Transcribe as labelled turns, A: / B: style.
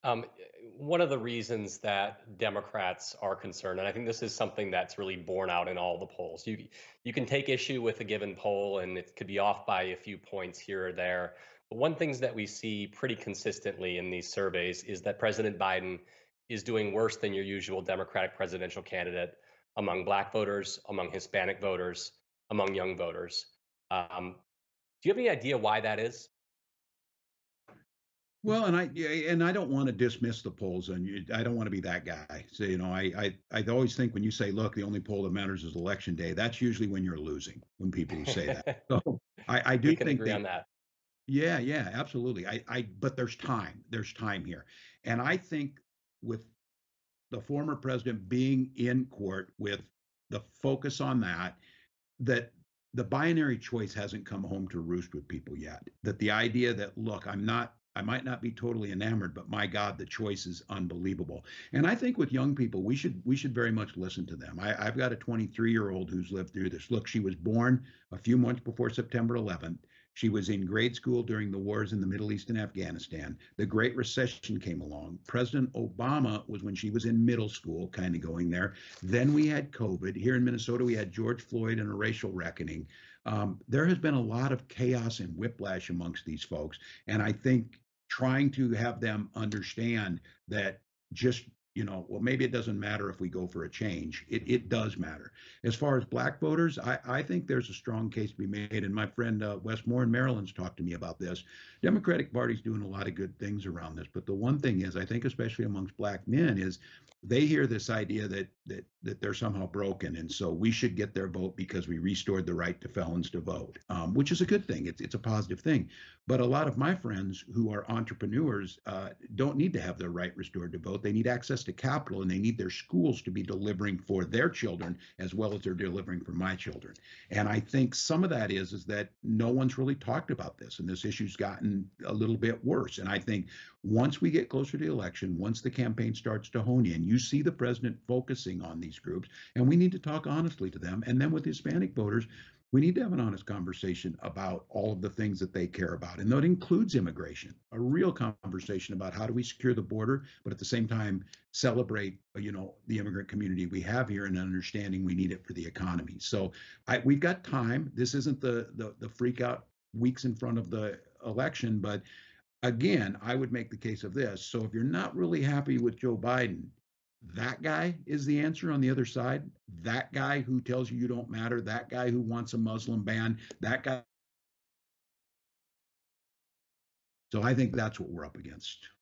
A: Um, One of the reasons that Democrats are concerned, and I think this is something that's really borne out in all the polls. You can take issue with a given poll, and it could be off by a few points here or there. But one things that we see pretty consistently in these surveys is that President Biden is doing worse than your usual Democratic presidential candidate among Black voters, among Hispanic voters, among young voters. Do you have any idea why that is?
B: Well, and I don't want to dismiss the polls, and I don't want to be that guy. So, I always think when you say, "Look, the only poll that matters is election day," that's usually when you're losing. When people who say that, so I
A: We
B: do
A: can
B: think
A: agree
B: they,
A: on that.
B: yeah, yeah, absolutely. But there's time here, and I think with the former president being in court with the focus on that the binary choice hasn't come home to roost with people yet. That the idea that, look, I might not be totally enamored, but my God, the choice is unbelievable. And I think with young people, we should very much listen to them. I've got a 23-year-old who's lived through this. Look, she was born a few months before September 11th. She was in grade school during the wars in the Middle East and Afghanistan. The Great Recession came along. President Obama was when she was in middle school, kind of going there. Then we had COVID. Here in Minnesota, we had George Floyd and a racial reckoning. There has been a lot of chaos and whiplash amongst these folks. And I think trying to have them understand that just well, maybe it doesn't matter if we go for a change. It does matter. As far as black voters, I think there's a strong case to be made. And my friend Wes Moore in Maryland's talked to me about this. Democratic Party's doing a lot of good things around this. But the one thing is, I think, especially amongst black men, is they hear this idea that they're somehow broken, and so we should get their vote because we restored the right to felons to vote, which is a good thing. It's a positive thing. But a lot of my friends who are entrepreneurs don't need to have their right restored to vote. They need access to capital, and they need their schools to be delivering for their children as well as they're delivering for my children. And I think some of that is that no one's really talked about this, and this issue's gotten a little bit worse. And I think once we get closer to the election, once the campaign starts to hone in, you see the president focusing on these groups, and we need to talk honestly to them. And then with Hispanic voters, we need to have an honest conversation about all of the things that they care about. And that includes immigration, a real conversation about how do we secure the border, but at the same time celebrate, the immigrant community we have here and understanding we need it for the economy. So we've got time. This isn't the freak out weeks in front of the election, but again, I would make the case of this. So if you're not really happy with Joe Biden, that guy is the answer on the other side. That guy who tells you you don't matter, that guy who wants a Muslim ban, that guy. So I think that's what we're up against.